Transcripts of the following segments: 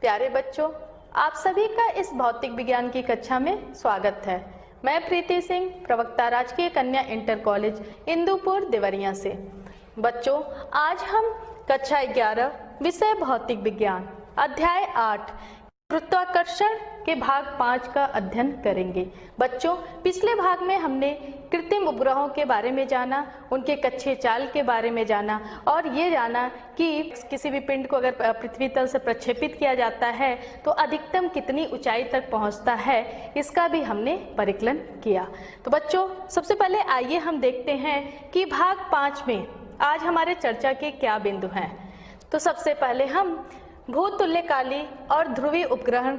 प्यारे बच्चों, आप सभी का इस भौतिक विज्ञान की कक्षा में स्वागत है। मैं प्रीति सिंह, प्रवक्ता राजकीय कन्या इंटर कॉलेज इंदुपुर देवरिया से। बच्चों, आज हम कक्षा 11 विषय भौतिक विज्ञान अध्याय 8 गुरुत्वाकर्षण के भाग 5 का अध्ययन करेंगे। बच्चों, पिछले भाग में हमने कृत्रिम उपग्रहों के बारे में जाना, उनके कक्षीय चाल के बारे में जाना और ये जाना कि किसी भी पिंड को अगर पृथ्वी तल से प्रक्षेपित किया जाता है तो अधिकतम कितनी ऊंचाई तक पहुंचता है, इसका भी हमने परिकलन किया। तो बच्चों, सबसे पहले आइए हम देखते हैं कि भाग 5 में आज हमारे चर्चा के क्या बिंदु हैं। तो सबसे पहले हम भूतुल्यकाली और ध्रुवीय उपग्रह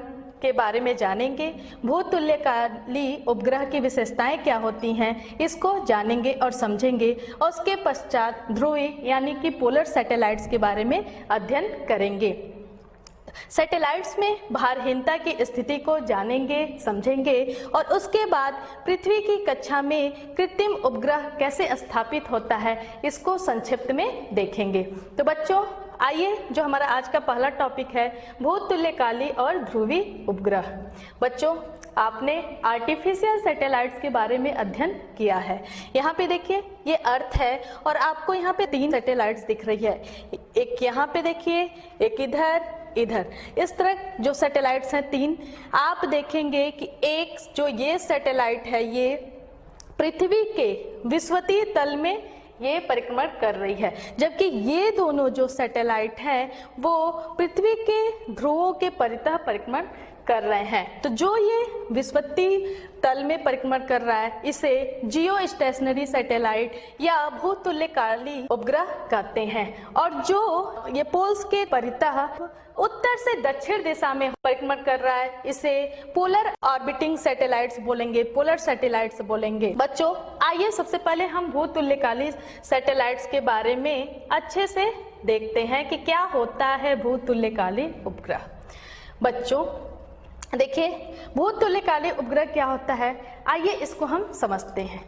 के बारे में जानेंगे। भूतुल्यकाली उपग्रह की विशेषताएं क्या होती हैं, इसको जानेंगे और समझेंगे और उसके पश्चात ध्रुवीय यानी कि पोलर सैटेलाइट्स के बारे में अध्ययन करेंगे। सैटेलाइट्स में भारहीनता की स्थिति को जानेंगे, समझेंगे और उसके बाद पृथ्वी की कक्षा में कृत्रिम उपग्रह कैसे स्थापित होता है, इसको संक्षिप्त में देखेंगे। तो बच्चों, आइए जो हमारा आज का पहला टॉपिक है भूतुल्यकाली और ध्रुवीय उपग्रह। बच्चों, आपने आर्टिफिशियल सैटेलाइट्स के बारे में अध्ययन किया है। यहाँ पे देखिए, ये अर्थ है और आपको यहाँ पे 3 सैटेलाइट्स दिख रही है। एक यहाँ पे देखिए, एक इधर इस तरह जो सैटेलाइट्स हैं 3, आप देखेंगे कि एक जो ये सैटेलाइट है ये पृथ्वी के विषुवतीय तल में ये परिक्रमण कर रही है, जबकि ये दोनों जो सैटेलाइट हैं वो पृथ्वी के ध्रुवों के परितः परिक्रमण कर रहे हैं। तो जो ये विषुवतीय तल में परिक्रमण कर रहा है इसे जियो स्टेशनरी सैटेलाइट या भूतुल्यकाली उपग्रह कहते हैं, और जो ये पोल्स के परितः उत्तर से दक्षिण दिशा में परिक्रमण कर रहा है इसे पोलर ऑर्बिटिंग सैटेलाइट्स बोलेंगे, पोलर सैटेलाइट्स बोलेंगे। बच्चों, आइए सबसे पहले हम भूतुल्यकाली सैटेलाइट्स के बारे में अच्छे से देखते हैं कि क्या होता है भूतुल्यकाली उपग्रह। बच्चों देखिए, भूतुल्यकाली उपग्रह क्या होता है, आइए इसको हम समझते हैं।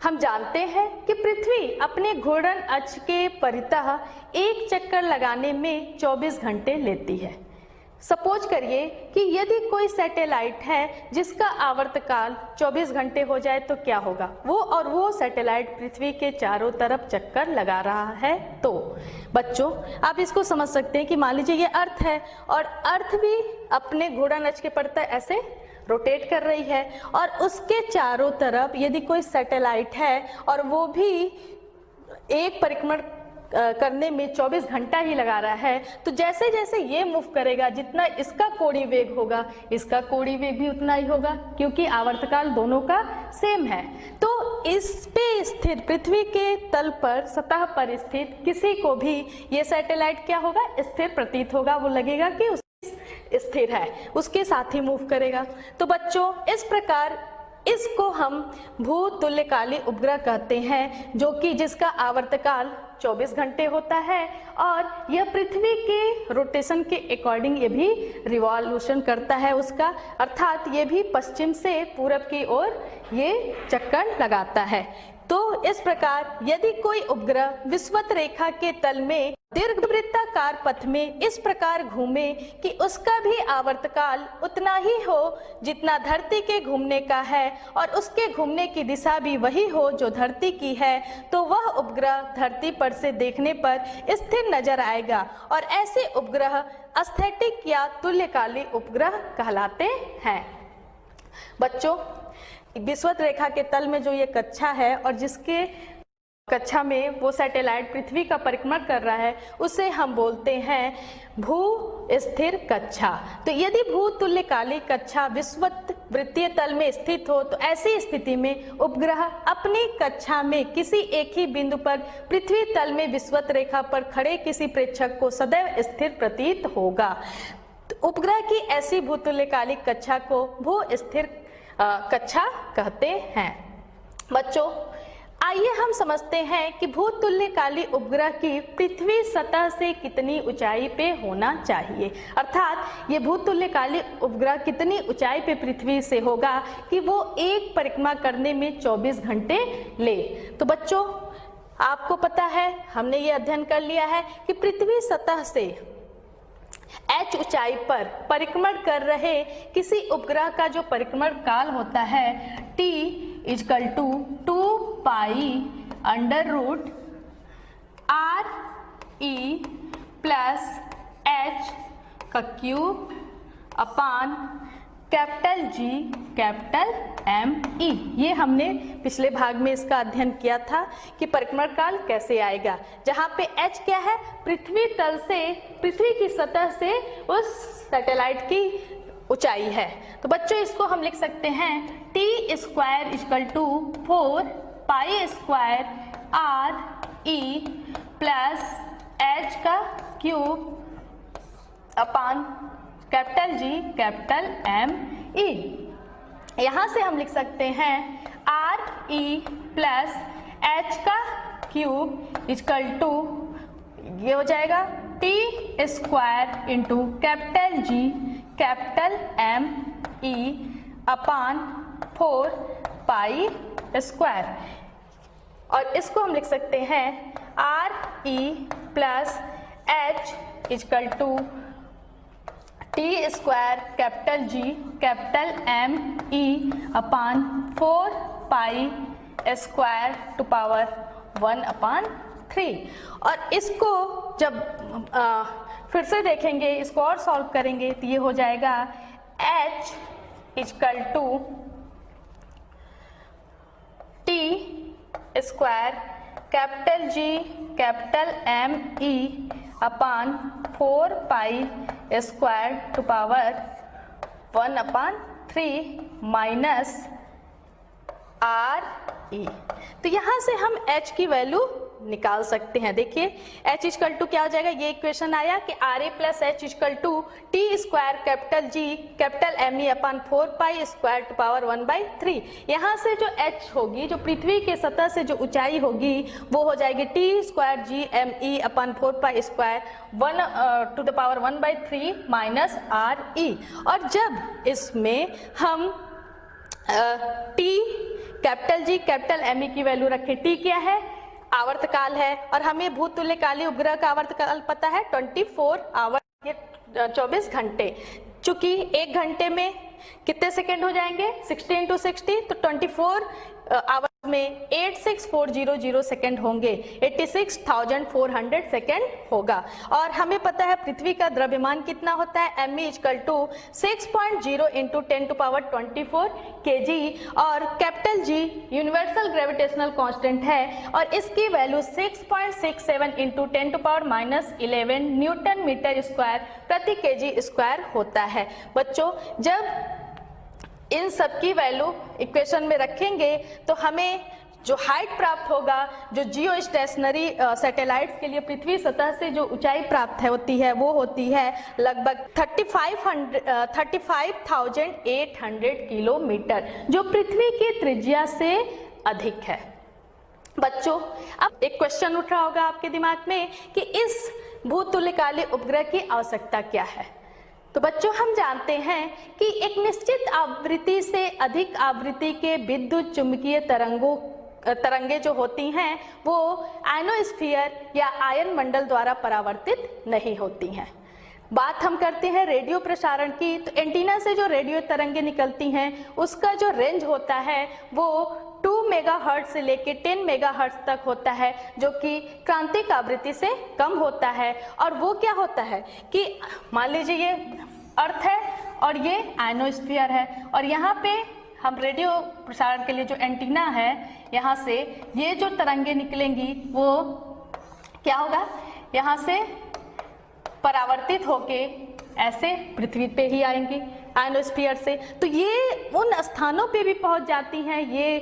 हम जानते हैं कि पृथ्वी अपने घूर्णन अक्ष के परितः एक चक्कर लगाने में 24 घंटे लेती है। सपोज करिए कि यदि कोई सैटेलाइट है जिसका आवर्तकाल 24 घंटे हो जाए तो क्या होगा, वो सैटेलाइट पृथ्वी के चारों तरफ चक्कर लगा रहा है। तो बच्चों, आप इसको समझ सकते हैं कि मान लीजिए ये अर्थ है और अर्थ भी अपने घूर्णन अक्ष के परितः ऐसे रोटेट कर रही है और उसके चारों तरफ यदि कोई सैटेलाइट है और वो भी एक परिक्रमण करने में 24 घंटा ही लगा रहा है, तो जैसे जैसे ये मूव करेगा जितना इसका कोणीय वेग होगा इसका कोणीय वेग भी उतना ही होगा, क्योंकि आवर्तकाल दोनों का सेम है। तो इस पे स्थित पृथ्वी के तल पर सतह पर स्थित किसी को भी ये सैटेलाइट क्या होगा, स्थिर प्रतीत होगा। वो लगेगा कि स्थिर है, उसके साथ ही मूव करेगा। तो बच्चों, इस प्रकार इसको हम भूतुल्यकाली उपग्रह कहते हैं, जो कि जिसका आवर्तकाल 24 घंटे होता है और यह पृथ्वी के रोटेशन के अकॉर्डिंग ये भी रिवॉल्यूशन करता है उसका, अर्थात ये भी पश्चिम से पूरब की ओर ये चक्कर लगाता है। तो इस प्रकार यदि कोई उपग्रह विषुवत रेखा के तल में दीर्घवृत्ताकार पथ में इस प्रकार घूमे कि उसका भी आवर्तकाल उतना ही हो जितना धरती के घूमने का है और उसके घूमने की दिशा भी वही हो जो धरती की है, तो वह उपग्रह धरती पर से देखने पर स्थिर नजर आएगा और ऐसे उपग्रह एस्थेटिक या तुल्यकाली उपग्रह कहलाते हैं। बच्चों, विषुवत रेखा के तल में जो ये कक्षा है और जिसके कक्षा में वो सैटेलाइट पृथ्वी का परिक्रमण कर रहा है उसे हम बोलते हैं भू स्थिर कक्षा। तो यदि भूतुल्यकाली कक्षा विषुवत वृत्तीय तल में स्थित हो तो ऐसी स्थिति में उपग्रह अपनी कक्षा में किसी एक ही बिंदु पर पृथ्वी तल में विषुवत रेखा पर खड़े किसी प्रेक्षक को सदैव स्थिर प्रतीत होगा। तो उपग्रह की ऐसी भूतुल्यकाली कक्षा को भू स्थिर कक्षा कहते हैं। बच्चों, आइए हम समझते हैं कि भूतुल्यकाली उपग्रह की पृथ्वी सतह से कितनी ऊंचाई पे होना चाहिए, अर्थात ये भूतुल्यकाली उपग्रह कितनी ऊंचाई पे पृथ्वी से होगा कि वो एक परिक्रमा करने में 24 घंटे ले। तो बच्चों, आपको पता है, हमने ये अध्ययन कर लिया है कि पृथ्वी सतह से h ऊंचाई पर परिक्रमण कर रहे किसी उपग्रह का जो परिक्रमण काल होता है t is equal to 2 pi under root r e plus h का cube upon capital G capital M E। ये हमने पिछले भाग में इसका अध्ययन किया था कि परिक्रमण काल कैसे आएगा, जहाँ पे h क्या है, पृथ्वी तल से, पृथ्वी की सतह से उस सैटेलाइट की ऊंचाई है। तो बच्चों इसको हम लिख सकते हैं t square equal to 4 pi square r e plus h का cube upon capital G capital M E। यहाँ से हम लिख सकते हैं R E प्लस H का क्यूब इक्वल टू, ये हो जाएगा T square into capital G capital M E upon 4 pi square. और इसको हम लिख सकते हैं R E plus H equal to T square capital G capital M E upon 4 pi square to power 1 upon 3। और इसको जब फिर से देखेंगे, इसको और सॉल्व करेंगे तो ये हो जाएगा H equal to T square capital G capital M E upon 4 pi square to power 1 upon 3 minus R E। तो यहाँ से हम H की वैल्यू निकाल सकते हैं। देखिए H इक्वल टू क्या हो जाएगा, ये इक्वेशन आया कि RA plus H equal to T square capital G capital M E upon 4 pi square to power 1/3। यहाँ से जो H होगी, जो पृथ्वी के सतह से जो ऊंचाई होगी, वो हो जाएगी T square G M E upon 4 pi square 1 to the power 1/3 minus R E। और जब इसमें हम T capital G capital M E की वैल्यू रखें, T क्या है, आवर्तकाल है, और हमें भूतुल्यकालीय उपग्रह का आवर्तकाल पता है 24 आवर, ये 24 घंटे। चूंकि एक घंटे में कितने सेकंड हो जाएंगे, 60 इंटू 60, तो 24 आवर में 86400 सेकंड होंगे, 86,400 सेकंड होगा। और हमें पता है पृथ्वी का द्रव्यमान कितना होता है, m equal to 6.0 into 10 to power 24 kg, और capital G universal gravitational constant है, और इसकी वैल्यू 6.67 into 10 to power -11 newton metre square प्रति kg स्क्वायर होता है। बच्चों जब इन सब की वैल्यू इक्वेशन में रखेंगे तो हमें जो हाइट प्राप्त होगा, जो जियो स्टेशनरी सैटेलाइट्स के लिए पृथ्वी सतह से जो ऊंचाई प्राप्त होती है, वो होती है लगभग 35,800 किलोमीटर, जो पृथ्वी की त्रिज्या से अधिक है। बच्चों अब एक क्वेश्चन उठ रहा होगा आपके दिमाग में कि इस भूतुल्यकालीय उपग्रह की आवश्यकता क्या है। तो बच्चों हम जानते हैं कि एक निश्चित आवृत्ति से अधिक आवृत्ति के विद्युत चुंबकीय तरंगे जो होती हैं वो आयनोस्फीयर या आयन मंडल द्वारा परावर्तित नहीं होती हैं। बात हम करते हैं रेडियो प्रसारण की, तो एंटीना से जो रेडियो तरंगे निकलती हैं उसका जो रेंज होता है वो 2 मेगाहर्ट्ज से लेके 10 मेगाहर्ट्ज तक होता है, जो कि क्रांतिक आवृत्ति से कम होता है। और वो क्या होता है कि मान लीजिए ये अर्थ है और ये आयनोस्फीयर है, और यहाँ पे हम रेडियो प्रसारण के लिए जो एंटीना है, यहाँ से ये जो तरंगे निकलेंगी वो क्या होगा, यहाँ से परावर्तित होके ऐसे पृथ्वी पे ही आएंगी आयनोस्फीयर से। तो ये उन स्थानों पे भी पहुंच जाती हैं ये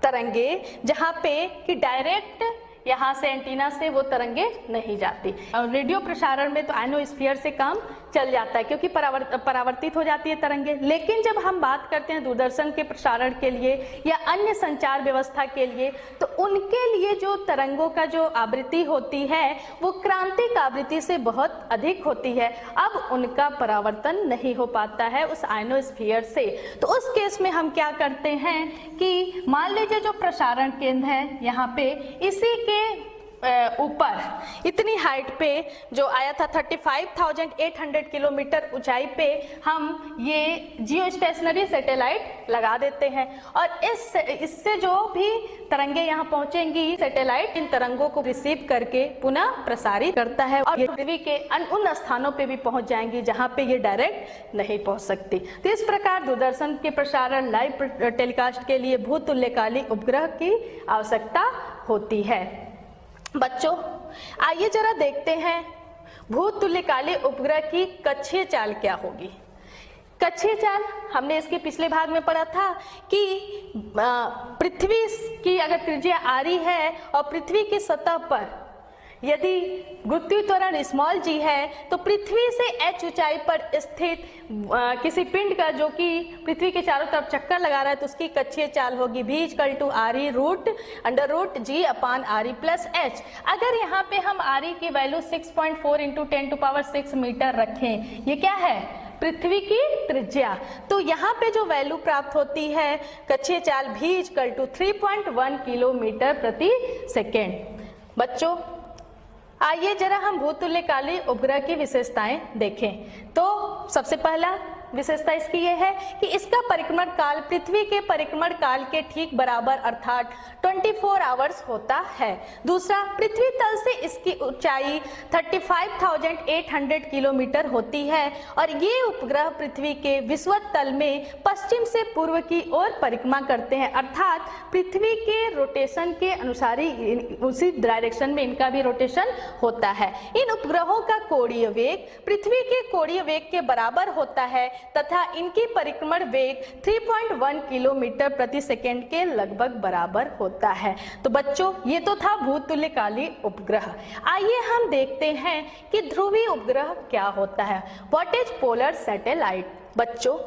तरंगे जहाँ पे कि डायरेक्ट यहाँ से एंटीना से वो तरंगे नहीं जाती। और रेडियो प्रसारण में तो आयनोस्फीयर से काम चल जाता है क्योंकि परावर्तित हो जाती है तरंगे। लेकिन जब हम बात करते हैं दूरदर्शन के प्रसारण के लिए या अन्य संचार व्यवस्था के लिए, तो उनके लिए जो तरंगों का जो आवृत्ति होती है वो क्रांतिक आवृत्ति से बहुत अधिक होती है। अब उनका परावर्तन नहीं हो पाता है उस आयनोस्फीयर से। तो उस केस में हम क्या करते हैं कि मान लीजिए जो प्रसारण केंद्र है यहाँ पे, इसी के ऊपर इतनी हाइट पे जो आया था 35,800 किलोमीटर ऊंचाई पे हम ये जियो स्टेशनरी सैटेलाइट लगा देते हैं और इससे जो भी तरंगे यहाँ पहुंचेंगी सेटेलाइट इन तरंगों को रिसीव करके पुनः प्रसारित करता है और ये पृथ्वी के उन स्थानों पे भी पहुंच जाएंगी जहां पे ये डायरेक्ट नहीं पहुंच सकती। तो इस प्रकार दूरदर्शन के प्रसारण लाइव टेलीकास्ट के लिए भूतुल्यकाली उपग्रह की आवश्यकता होती है। बच्चों आइए जरा देखते हैं भूतुल्यकाली उपग्रह की कक्षीय चाल क्या होगी। कक्षीय चाल हमने इसके पिछले भाग में पढ़ा था कि पृथ्वी की अगर त्रिज्या आरी है और पृथ्वी की सतह पर यदि गुरुत्वीय त्वरण स्मॉल जी है तो पृथ्वी से h ऊंचाई पर स्थित किसी पिंड का जो कि पृथ्वी के चारों तरफ चक्कर लगा रहा है तो उसकी कक्षीय चाल होगी v = RE √ g / RE + h। अगर यहाँ पे हम RE की वैल्यू 6.4 × 10⁶ मीटर रखें, ये क्या है? पृथ्वी की त्रिज्या। तो यहाँ पे जो वैल्यू प्राप्त होती है कक्षीय चाल v = 3.1 किलोमीटर प्रति सेकेंड। बच्चों आइए जरा हम भूतुल्यकाली उपग्रह की विशेषताएं देखें। तो सबसे पहला विशेषता इसकी यह है कि इसका परिक्रमण काल पृथ्वी के परिक्रमण काल के ठीक बराबर अर्थात 24 आवर्स होता है। दूसरा, पृथ्वी तल से इसकी ऊंचाई 35,800 किलोमीटर होती है और ये उपग्रह पृथ्वी के विषुवत तल में पश्चिम से पूर्व की ओर परिक्रमा करते हैं, अर्थात पृथ्वी के रोटेशन के अनुसार ही उसी डायरेक्शन में इनका भी रोटेशन होता है। इन उपग्रहों का कोणीय वेग पृथ्वी के कोणीय वेग के बराबर होता है तथा इनकी परिक्रमण वेग 3.1 किलोमीटर प्रति सेकेंड के लगभग बराबर होता है। तो बच्चों ये तो था भूतुल्यकाली उपग्रह। आइए हम देखते हैं कि ध्रुवीय उपग्रह क्या होता है। What is polar satellite? बच्चों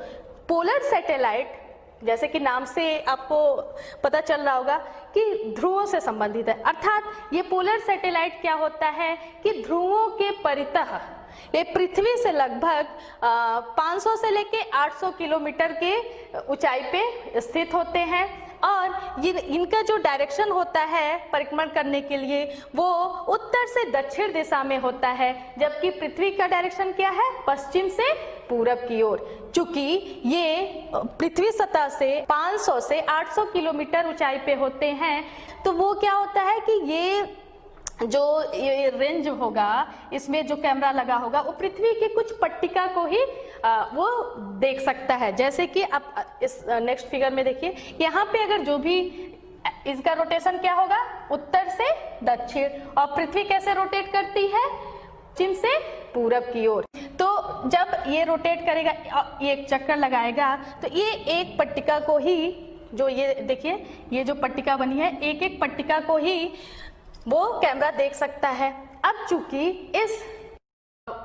पोलर सैटेलाइट जैसे कि नाम से आपको पता चल रहा होगा कि ध्रुवों से संबंधित है, अर्थात ये पोलर सैटेलाइट क्या होता है कि ध्रुवों के परितः ये पृथ्वी से लगभग 500 से लेके 800 किलोमीटर के ऊंचाई पे स्थित होते हैं और इनका जो डायरेक्शन होता है परिक्रमण करने के लिए वो उत्तर से दक्षिण दिशा में होता है, जबकि पृथ्वी का डायरेक्शन क्या है? पश्चिम से पूरब की ओर। चूंकि ये पृथ्वी सतह से 500 से 800 किलोमीटर ऊंचाई पे होते हैं तो वो क्या होता है कि ये जो ये रेंज होगा इसमें जो कैमरा लगा होगा वो पृथ्वी की कुछ पट्टिका को ही वो देख सकता है। जैसे कि आप इस नेक्स्ट फिगर में देखिए, यहाँ पे अगर जो भी इसका रोटेशन क्या होगा? उत्तर से दक्षिण। और पृथ्वी कैसे रोटेट करती है? पश्चिम से पूरब की ओर। तो जब ये रोटेट करेगा, ये एक चक्कर लगाएगा तो ये एक पट्टिका को ही, जो ये देखिए ये जो पट्टिका बनी है, एक एक पट्टिका को ही वो कैमरा देख सकता है। अब चूंकि इस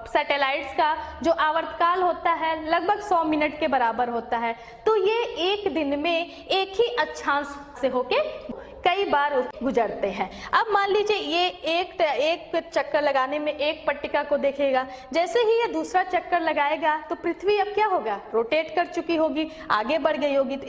सैटेलाइट्स का जो आवर्तकाल होता है लगभग 100 मिनट के बराबर होता है, तो ये एक दिन में एक ही अक्षांश से होके कई बार गुजरते हैं। अब मान लीजिए ये एक चक्कर लगाने में एक पट्टिका को देखेगा, जैसे ही ये दूसरा चक्कर लगाएगा तो पृथ्वी अब क्या होगा? रोटेट कर चुकी होगी, आगे बढ़ गई होगी, तो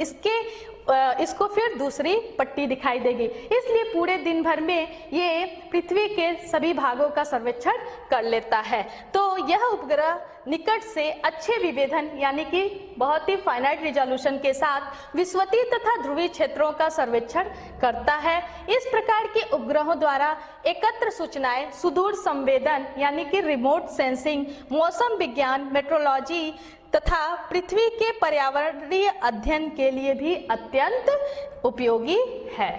इसको फिर दूसरी पट्टी दिखाई देगी। इसलिए पूरे दिन भर में ये पृथ्वी के सभी भागों का सर्वेक्षण कर लेता है। तो यह उपग्रह निकट से अच्छे विभेदन यानी कि बहुत ही फाइनाइट रिजोल्यूशन के साथ विषुवतीय तथा ध्रुवीय क्षेत्रों का सर्वेक्षण करता है। इस प्रकार के उपग्रहों द्वारा एकत्र सूचनाएं सुदूर संवेदन यानी कि रिमोट सेंसिंग, मौसम विज्ञान, मेट्रोलॉजी तथा पृथ्वी के पर्यावरणीय अध्ययन के लिए भी अत्यंत उपयोगी है।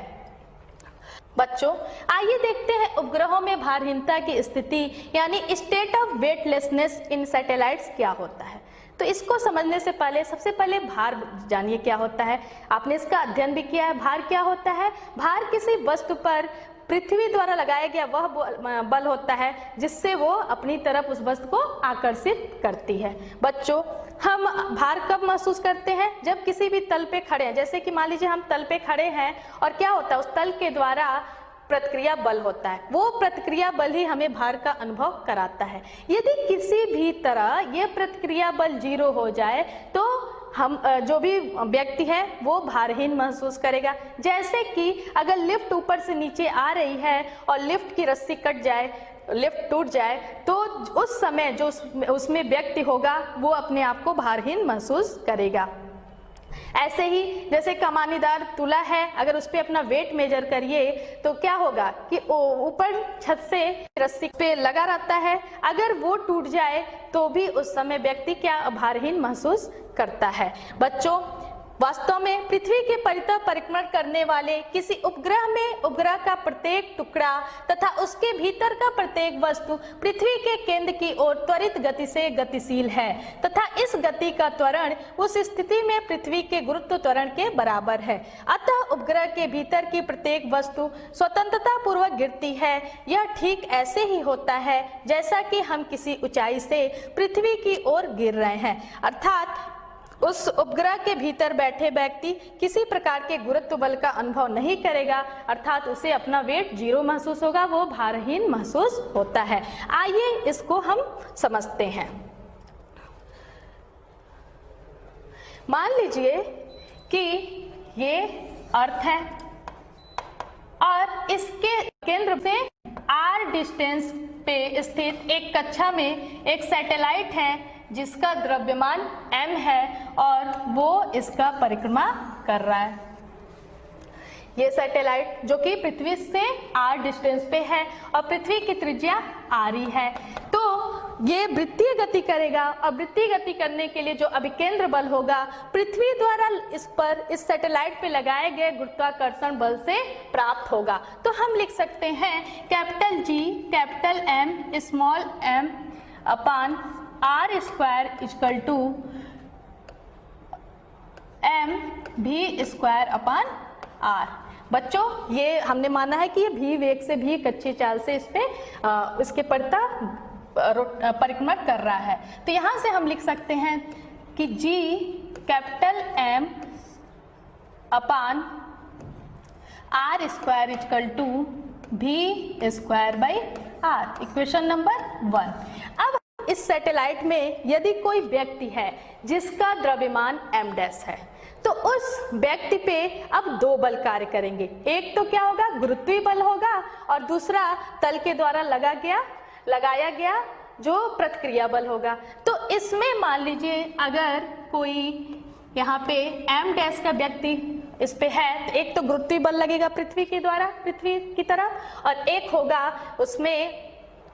बच्चों आइए देखते हैं उपग्रहों में भारहीनता की स्थिति यानी state of weightlessness in satellites क्या होता है। तो इसको समझने से पहले सबसे पहले भार जानिए क्या होता है। आपने इसका अध्ययन भी किया है। भार क्या होता है? भार किसी वस्तु पर पृथ्वी द्वारा लगाया गया वह बल होता है जिससे वो अपनी तरफ उस वस्तु को आकर्षित करती है। बच्चों हम भार कब महसूस करते हैं? जब किसी भी तल पे खड़े हैं, जैसे कि मान लीजिए हम तल पे खड़े हैं और क्या होता है उस तल के द्वारा प्रतिक्रिया बल होता है, वो प्रतिक्रिया बल ही हमें भार का अनुभव कराता है। यदि किसी भी तरह ये प्रतिक्रिया बल 0 हो जाए तो हम जो भी व्यक्ति है वो भारहीन महसूस करेगा। जैसे कि अगर लिफ्ट ऊपर से नीचे आ रही है और लिफ्ट की रस्सी कट जाए, लिफ्ट टूट जाए, तो उस समय जो उसमें व्यक्ति होगा वो अपने आप को भारहीन महसूस करेगा। ऐसे ही जैसे कमानीदार तुला है, अगर उस पर अपना वेट मेजर करिए तो क्या होगा कि ऊपर छत से रस्सी पे लगा रहता है, अगर वो टूट जाए तो भी उस समय व्यक्ति क्या भारहीन महसूस करता है। बच्चों, वास्तव में पृथ्वी के परितः परिक्रमण करने वाले किसी उपग्रह में उपग्रह का प्रत्येक टुकड़ा तथा उसके भीतर का प्रत्येक वस्तु पृथ्वी के केंद्र की ओर त्वरित गति से गतिशील है तथा इस गति का त्वरण उस स्थिति में पृथ्वी के गुरुत्व त्वरण के बराबर है। अतः उपग्रह के भीतर की प्रत्येक वस्तु स्वतंत्रता पूर्वक गिरती है। यह ठीक ऐसे ही होता है जैसा कि हम किसी ऊंचाई से पृथ्वी की ओर गिर रहे हैं, अर्थात उस उपग्रह के भीतर बैठे व्यक्ति किसी प्रकार के गुरुत्व बल का अनुभव नहीं करेगा, अर्थात उसे अपना वेट 0 महसूस होगा, वो भारहीन महसूस होता है। आइए इसको हम समझते हैं। मान लीजिए कि ये अर्थ है और इसके केंद्र से r डिस्टेंस पे स्थित एक कक्षा में एक सैटेलाइट है जिसका द्रव्यमान m है और वो इसका परिक्रमा कर रहा है। ये सैटेलाइट जो कि पृथ्वी से r डिस्टेंस पे है और पृथ्वी की त्रिज्या r है, तो ये वृत्तीय गति करेगा और वृत्तीय गति करने के लिए जो अभिकेंद्र बल होगा पृथ्वी द्वारा इस सैटेलाइट पे लगाए गए गुरुत्वाकर्षण बल से प्राप्त होगा। तो हम लिख सकते हैं capital G capital M small m upon r square equal to m v square upon r। बच्चों, ये हमने माना है कि ये v वेग से भी कच्ची चाल से इसके परितः परिक्रमण कर रहा है। तो यहाँ से हम लिख सकते हैं कि G capital M upon r square equal to v square by r, equation number 1। अब इस सैटेलाइट में यदि कोई व्यक्ति है जिसका द्रव्यमान m डैश है, तो उस व्यक्ति पे अब 2 बल कार्य करेंगे। एक तो क्या होगा, गुरुत्वीय बल होगा और दूसरा तल के द्वारा लगाया गया जो प्रतिक्रिया बल होगा। तो इसमें मान लीजिए अगर कोई यहाँ पे m डैश का व्यक्ति इस पे है, तो एक तो गुरुत्वीय बल लगेगा पृथ्वी के द्वारा पृथ्वी की तरफ और एक होगा उसमें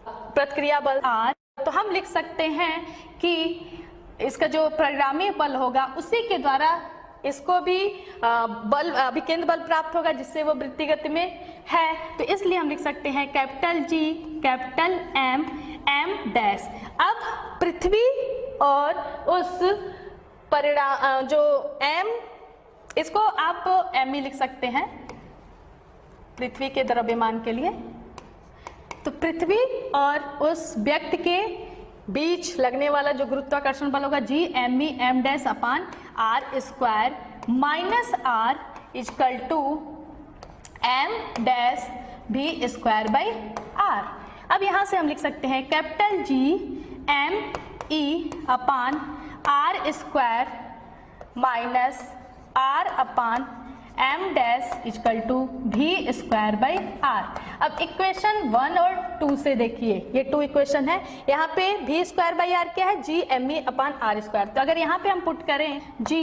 प्रतिक्रिया बल r। तो हम लिख सकते हैं कि इसका जो परिणामी बल होगा उसी के द्वारा इसको भी बल अभिकेंद्र बल प्राप्त होगा जिससे वो वृत्तीय गति में है। तो इसलिए हम लिख सकते हैं capital G capital M M dash. अब पृथ्वी और उस परिणाम जो M, इसको आप M ही लिख सकते हैं पृथ्वी के द्रव्यमान के लिए। तो पृथ्वी और उस व्यक्ति के बीच लगने वाला जो गुरुत्वाकर्षण बल होगा G M V M dash upon r square minus r equal to m dash v square by r। अब यहाँ से हम लिख सकते हैं capital G M E upon r square minus r upon m dash equal to v square by r। अब equation 1 और 2 से देखिए, ये 2 इक्वेशन है। यहाँ पे v स्क्वायर बाई r क्या है, g m e upon r square. तो अगर यहाँ पे हम पुट करें g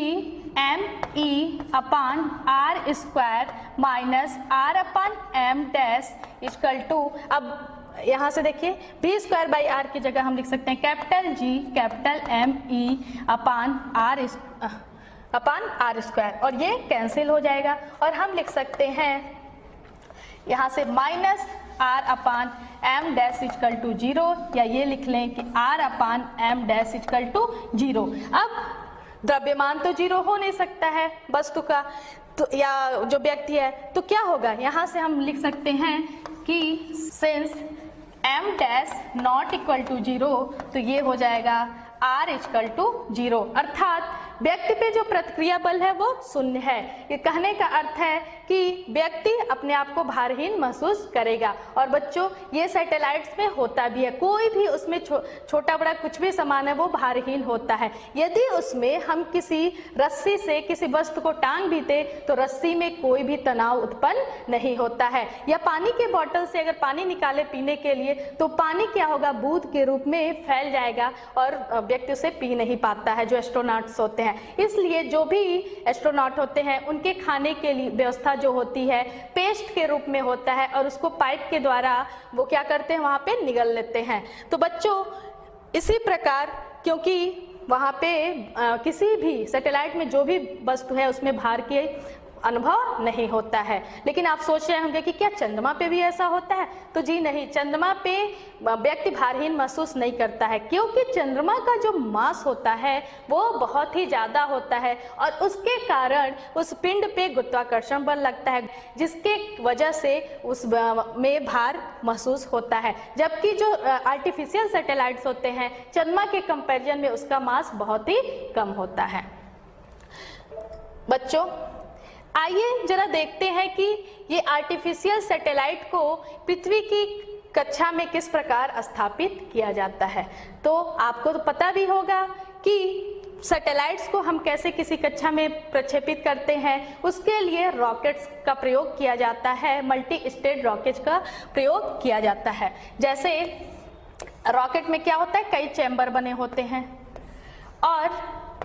m e upon r square minus r upon m dash equal to, अब यहाँ से देखिए v स्क्वायर बाई r की जगह हम लिख सकते हैं capital G capital M E upon r square और ये कैंसिल हो जाएगा और हम लिख सकते हैं यहाँ से minus r upon m dash equal to 0, या ये लिख लें कि r upon m dash equal to 0। अब द्रव्यमान तो 0 हो नहीं सकता है वस्तु का, तो या जो व्यक्ति है, तो क्या होगा, यहाँ से हम लिख सकते हैं कि since m dash not equal to 0, तो ये हो जाएगा r इक्वल टू 0, अर्थात व्यक्ति पे जो प्रतिक्रिया बल है वो शून्य है। ये कहने का अर्थ है कि व्यक्ति अपने आप को भारहीन महसूस करेगा। और बच्चों ये सैटेलाइट्स में होता भी है, कोई भी उसमें छोटा बड़ा कुछ भी सामान है वो भारहीन होता है। यदि उसमें हम किसी रस्सी से किसी वस्तु को टांग भी दे तो रस्सी में कोई भी तनाव उत्पन्न नहीं होता है। या पानी के बोतल से अगर पानी निकाले पीने के लिए तो पानी क्या होगा, बूंद के रूप में फैल जाएगा और व्यक्ति उसे पी नहीं पाता है, जो एस्ट्रोनॉट्स होते हैं। इसलिए जो भी एस्ट्रोनॉट होते हैं उनके खाने के लिए व्यवस्था जो होती है पेस्ट के रूप में होता है और उसको पाइप के द्वारा वो क्या करते हैं, वहां पे निगल लेते हैं। तो बच्चों इसी प्रकार क्योंकि वहां पे किसी भी सैटेलाइट में जो भी वस्तु है उसमें भार की अनुभव नहीं होता है। लेकिन आप सोच रहे होंगे कि क्या चंद्रमा पे भी ऐसा होता है? तो जी नहीं, चंद्रमा पे व्यक्ति भारहीन महसूस नहीं करता है, क्योंकि चंद्रमा का जो मास होता है वो बहुत ही ज़्यादा होता है और उसके कारण उस पिंड पे गुरुत्वाकर्षण बल लगता है, जिसके वजह से उस में भार महसूस होता है। जबकि जो आर्टिफिशियल सैटेलाइट्स होते हैं चंद्रमा के कंपैरिजन में उसका मास बहुत ही कम होता है। बच्चों आइए जरा देखते हैं कि ये आर्टिफिशियल सैटेलाइट को पृथ्वी की कक्षा में किस प्रकार स्थापित किया जाता है। तो आपको तो पता भी होगा कि सैटेलाइट्स को हम कैसे किसी कक्षा में प्रक्षेपित करते हैं। उसके लिए रॉकेट्स का प्रयोग किया जाता है, मल्टी स्टेज रॉकेट्स का प्रयोग किया जाता है। जैसे रॉकेट में क्या होता है, कई चैम्बर बने होते हैं और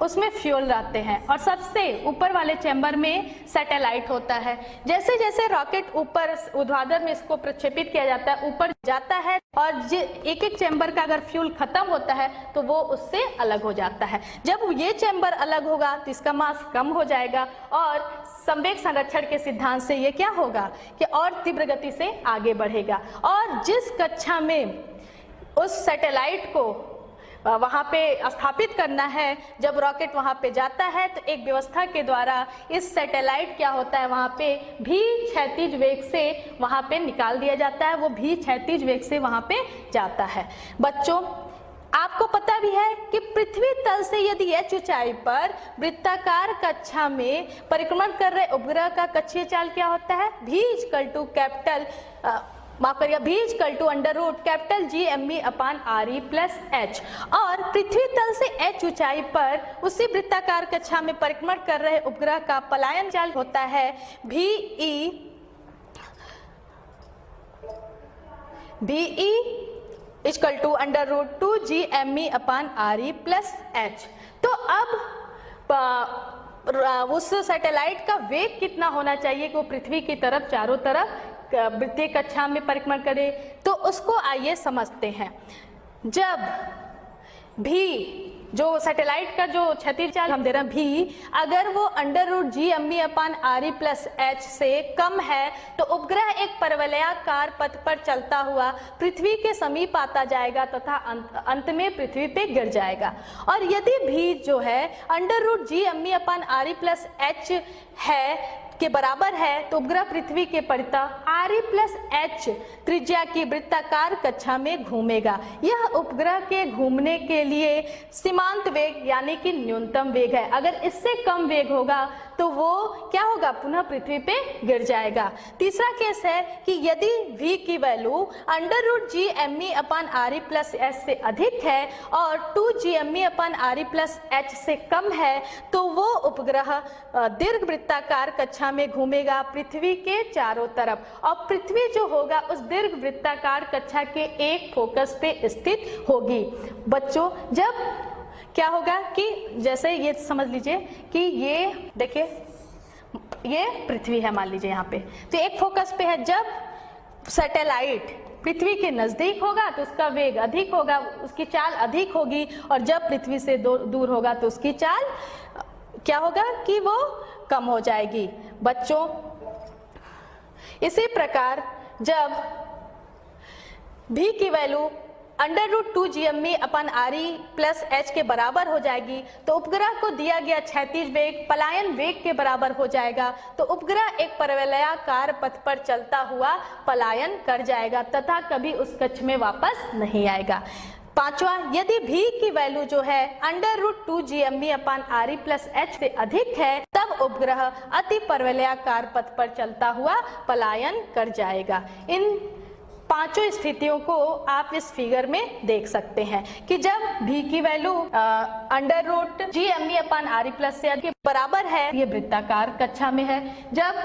उसमें फ्यूल रहते हैं और सबसे ऊपर वाले चैम्बर में सैटेलाइट होता है। जैसे जैसे रॉकेट ऊपर ऊर्ध्वाधर में इसको प्रक्षेपित किया जाता है, ऊपर जाता है और एक एक चैम्बर का अगर फ्यूल खत्म होता है तो वो उससे अलग हो जाता है। जब ये चैम्बर अलग होगा तो इसका मास कम हो जाएगा और संवेग संरक्षण के सिद्धांत से ये क्या होगा कि और तीव्र गति से आगे बढ़ेगा। और जिस कक्षा में उस सैटेलाइट को वहाँ पे स्थापित करना है, जब रॉकेट वहाँ पे जाता है तो एक व्यवस्था के द्वारा इस सैटेलाइट क्या होता है, वहाँ पे भी क्षैतिज वेग से वहाँ पे निकाल दिया जाता है, वो भी क्षैतिज वेग से वहाँ पे जाता है। बच्चों आपको पता भी है कि पृथ्वी तल से यदि h ऊंचाई पर वृत्ताकार कक्षा में परिक्रमण कर रहे उपग्रह का कक्षीय चाल क्या होता है, v=√G और पृथ्वी तल से h ऊंचाई पर उसी वृत्ताकार कक्षा में परिक्रमण कर रहे उपग्रह का पलायन चाल होता है v=√2GME/RE+H। तो अब उस सैटेलाइट का वेग कितना होना चाहिए कि वो पृथ्वी की तरफ चारों तरफ वृत्तीय कक्षा में परिक्रमण करे, तो उसको आइए समझते हैं। जब भी जो सैटेलाइट का जो क्षैतिज चाल हम दे रहे हैं भी, अगर वो √G/ME/RE+H से कम है तो उपग्रह एक परवलयाकार पथ पर चलता हुआ पृथ्वी के समीप आता जाएगा तथा अंत में पृथ्वी पे गिर जाएगा। और यदि भी जो है √G/ME/RE+H है के बराबर है तो उपग्रह पृथ्वी के परितः RE+H त्रिज्या की वृत्ताकार कक्षा में घूमेगा। यह उपग्रह के घूमने के लिए सीमांत वेग यानी कि न्यूनतम वेग है। अगर इससे कम वेग होगा तो वो क्या होगा, पुनः पृथ्वी पे गिर जाएगा। तीसरा केस है कि यदि v की वैल्यू √G/ME/RE+H से अधिक है और 2GME/RE+H से कम है तो वो उपग्रह दीर्घ वृत्ताकार कक्षा में घूमेगा पृथ्वी के चारों तरफ, और पृथ्वी जो होगा उस दीर्घ वृत्ताकार कक्षा के एक फोकस पे स्थित होगी। बच्चों जब क्या होगा कि जैसे ये समझ लीजिए कि ये देखिए ये पृथ्वी है, मान लीजिए यहाँ पे, तो एक फोकस पे है। जब सैटेलाइट पृथ्वी के नजदीक होगा तो उसका वेग अधिक होगा, उसकी चाल अधिक होगी, और जब पृथ्वी से दूर होगा तो उसकी चाल क्या होगा कि वो कम हो जाएगी। बच्चों इसी प्रकार जब v की वैल्यू √2GME/RE+H के बराबर हो जाएगी तो उपग्रह को दिया गया क्षैतिज वेग पलायन वेग के बराबर हो जाएगा, तो उपग्रह एक परवलयाकार पथ पर चलता हुआ पलायन कर जाएगा तथा कभी उस कक्ष में वापस नहीं आएगा। पांचवा, यदि v की वैल्यू जो है √2gmv/re+h से अधिक है तब उपग्रह अति परवलयाकार पथ पर चलता हुआ पलायन कर जाएगा। इन पांचों स्थितियों को आप इस फिगर में देख सकते हैं कि जब v की वैल्यू √gmv/re+ से अधिक बराबर है, ये वृत्ताकार कक्षा में है। जब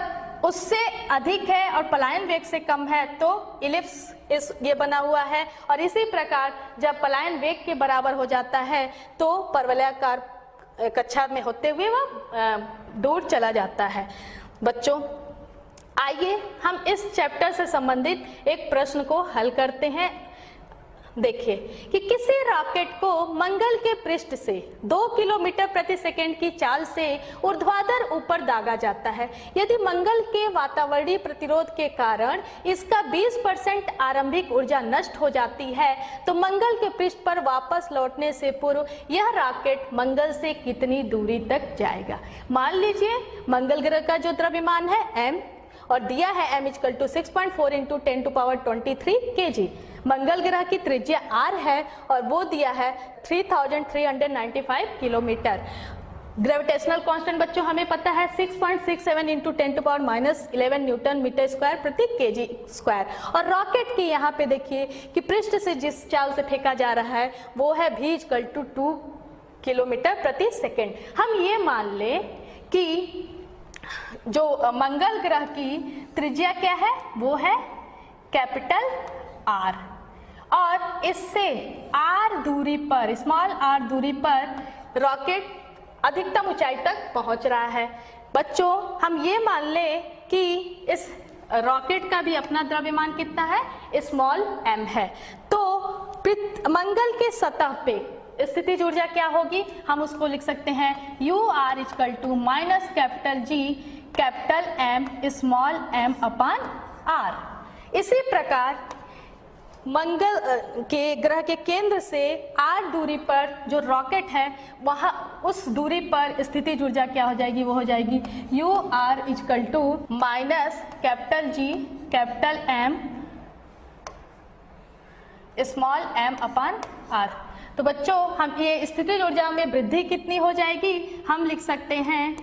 उससे अधिक है और पलायन वेग से कम है तो इलिप्स ये बना हुआ है, और इसी प्रकार जब पलायन वेग के बराबर हो जाता है तो परवलयाकार कक्षा में होते हुए वह दूर चला जाता है। बच्चों, आइए हम इस चैप्टर से संबंधित एक प्रश्न को हल करते हैं। देखिए कि किसी रॉकेट को मंगल के पृष्ठ से 2 किलोमीटर प्रति सेकंड की चाल से ऊर्ध्वाधर ऊपर दागा जाता है। यदि मंगल के वातावरणीय प्रतिरोध के कारण इसका 20% आरंभिक ऊर्जा नष्ट हो जाती है तो मंगल के पृष्ठ पर वापस लौटने से पूर्व यह रॉकेट मंगल से कितनी दूरी तक जाएगा। मान लीजिए मंगल ग्रह का जो द्रव्यमान है m और दिया है m = 6.4 × 10⁻23 kg। मंगल ग्रह की त्रिज्या r है और वो दिया है 3395 किलोमीटर। ग्रेविटेशनल कांस्टेंट बच्चों हमें पता है 6.67 × 10⁻−11 न्यूटन मीटर स्क्वायर प्रति केजी स्क्वायर। और रॉकेट की यहाँ पे देखिए कि पृष्ठ से जिस चाल से फेंका जा रहा है वो है v = 2 किलोमीटर प्रति सेकेंड। हम ये मान लें कि जो मंगल ग्रह की त्रिज्या क्या है वो है कैपिटल R, और इससे r दूरी पर, स्मॉल r दूरी पर रॉकेट अधिकतम ऊंचाई तक पहुंच रहा है। बच्चों, हम ये मान लें कि इस रॉकेट का भी अपना द्रव्यमान कितना है, स्मॉल m है, तो मंगल के सतह पे स्थितिज ऊर्जा क्या होगी, हम उसको लिख सकते हैं UR = -G स्मॉल m/r। इसी प्रकार मंगल के ग्रह के केंद्र से r दूरी पर जो रॉकेट है वहां उस दूरी पर स्थितिज ऊर्जा क्या हो जाएगी, वो हो जाएगी UR = -G स्मॉल m/r। तो बच्चों, हम ये स्थितिज ऊर्जा में वृद्धि कितनी हो जाएगी, हम लिख सकते हैं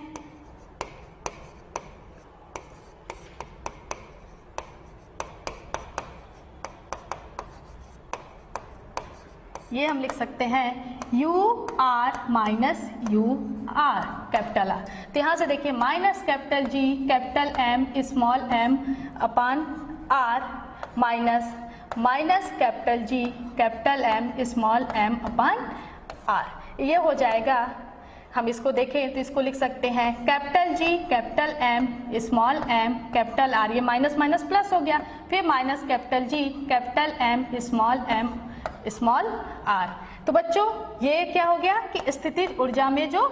ये हम लिख सकते हैं UR - UR कैपिटल R। तो यहाँ से देखिए -G small m/r -G small m/r। ये हो जाएगा, हम इसको देखें तो इसको लिख सकते हैं G स्मॉल m R, ये माइनस प्लस हो गया, फिर -G स्मॉल r। तो बच्चों, ये क्या हो गया कि स्थितिज ऊर्जा में जो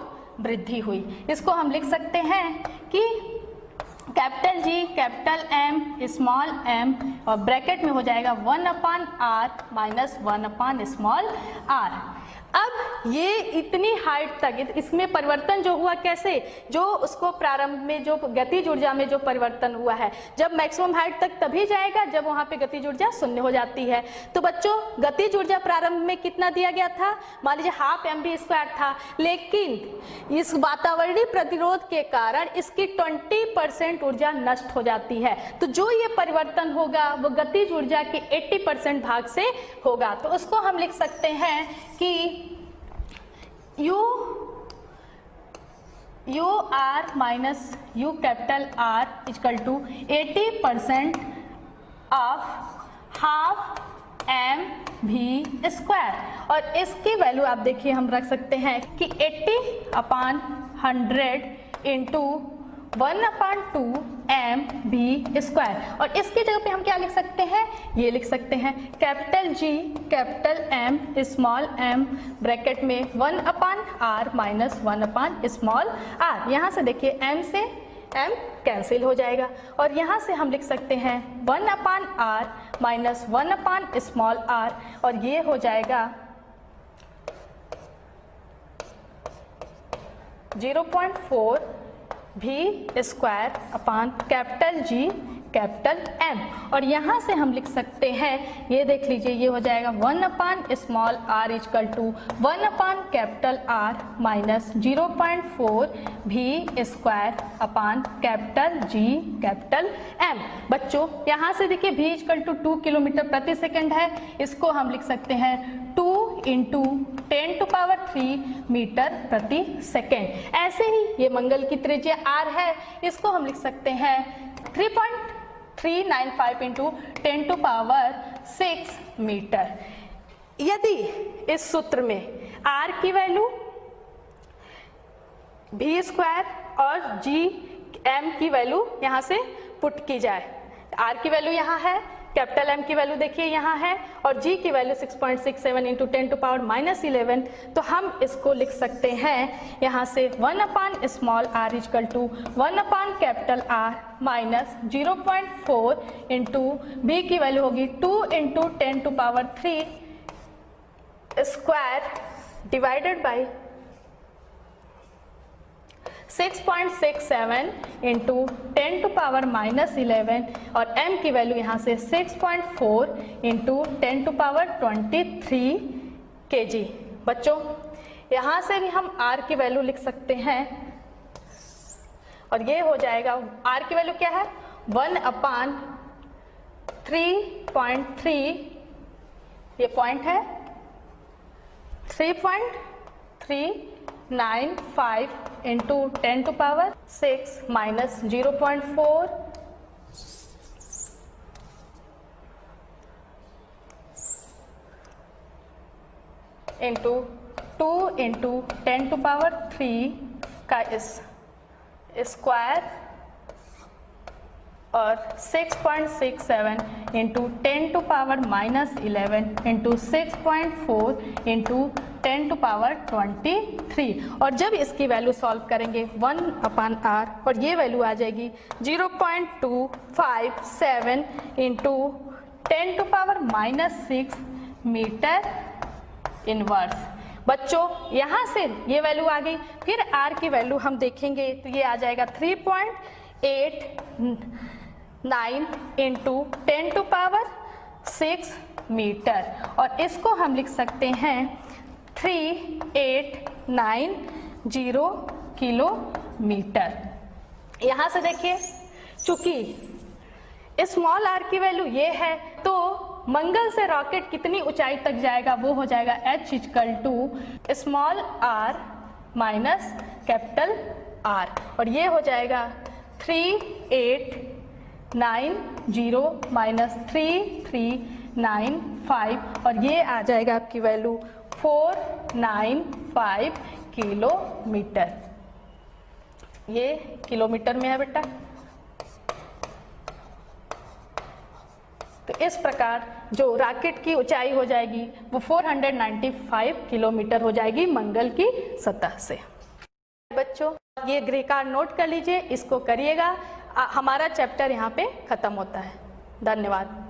वृद्धि हुई, इसको हम लिख सकते हैं कि G स्मॉल m और ब्रैकेट में हो जाएगा 1/r - 1/r। अब ये इतनी हाइट तक इसमें परिवर्तन जो हुआ कैसे, जो उसको प्रारंभ में जो गतिज ऊर्जा में जो परिवर्तन हुआ है, जब मैक्सिमम हाइट तक तभी जाएगा जब वहां पे गतिज ऊर्जा 0 हो जाती है। तो बच्चों, गतिज ऊर्जा प्रारंभ में कितना दिया गया था, मान लीजिए 12 mv² था, लेकिन इस वातावरणीय प्रतिरोध के कारण इसकी 20% ऊर्जा नष्ट हो जाती है। तो जो ये परिवर्तन होगा वो गतिज ऊर्जा के 80% भाग से होगा। तो उसको हम लिख सकते हैं कि UR - U R = 80% of 12 mv²। और इसकी वैल्यू आप देखिए हम रख सकते हैं कि 80/100 × 1/2 mv²। और इसकी जगह पे हम क्या लिख सकते हैं, ये लिख सकते हैं G स्मॉल m ब्रैकेट में 1/r - 1/r। यहाँ से देखिए m से m कैंसिल हो जाएगा, और यहाँ से हम लिख सकते हैं 1/r - 1/r, और ये हो जाएगा 0.4 v² G कैपिटल M। और यहाँ से हम लिख सकते हैं, ये देख लीजिए, ये हो जाएगा 1 upon small r equal to 1 upon capital R minus 0.4 v square upon capital G capital M। बच्चों यहाँ से देखिए v इक्वल टू 2 किलोमीटर प्रति सेकंड है, इसको हम लिख सकते हैं 2 इंटू 10⁻³ मीटर प्रति सेकेंड। ऐसे ही ये मंगल की त्रिज्या r है, इसको हम लिख सकते हैं 3.395 इंटू 10⁻⁶ मीटर। यदि इस सूत्र में r की वैल्यू v स्क्वायर और g m की वैल्यू यहाँ से पुट की जाए, r की वैल्यू यहाँ है, कैपिटल M की वैल्यू देखिए यहाँ है, और G की वैल्यू 6.67 इंटू 10⁻⁻11, तो हम इसको लिख सकते हैं यहाँ से 1 upon small r equal to 1 upon capital R minus 0.4 into B की वैल्यू होगी 2 इंटू 10⁻³ स्क्वायर डिवाइडेड बाई 6.67 इंटू 10⁻⁻11, और m की वैल्यू यहाँ से 6.4 इंटू 10⁻23 kg। बच्चों यहाँ से भी हम r की वैल्यू लिख सकते हैं, और ये हो जाएगा, r की वैल्यू क्या है 1 अपान 3.3, ये पॉइंट है 3.395 इंटू 10⁻⁶ माइनस 0.4 इंटू 2 इंटू 10⁻³ का स्क्वायर और 6.67 इंटू 10⁻⁻11 इंटू 6.4 इंटू 10⁻23, और जब इसकी वैल्यू सॉल्व करेंगे 1 अपान r, और ये वैल्यू आ जाएगी 0.257 इंटू 10⁻⁻6 मीटर इनवर्स। बच्चों यहाँ से ये वैल्यू आ गई, फिर r की वैल्यू हम देखेंगे तो ये आ जाएगा 3.89 इंटू 10⁻6 मीटर, और इसको हम लिख सकते हैं 3890 किलोमीटर। यहाँ से देखिए, चूंकि स्मॉल r की वैल्यू ये है, तो मंगल से रॉकेट कितनी ऊंचाई तक जाएगा, वो हो जाएगा h equal to small r minus capital R, और ये हो जाएगा 3890 माइनस 3395, और ये आ जाएगा आपकी वैल्यू 495 किलोमीटर। ये किलोमीटर में है बेटा। तो इस प्रकार जो रॉकेट की ऊंचाई हो जाएगी वो 495 किलोमीटर हो जाएगी मंगल की सतह से। बच्चों ये गृह कार्य नोट कर लीजिए, इसको करिएगा। हमारा चैप्टर यहाँ पे खत्म होता है। धन्यवाद।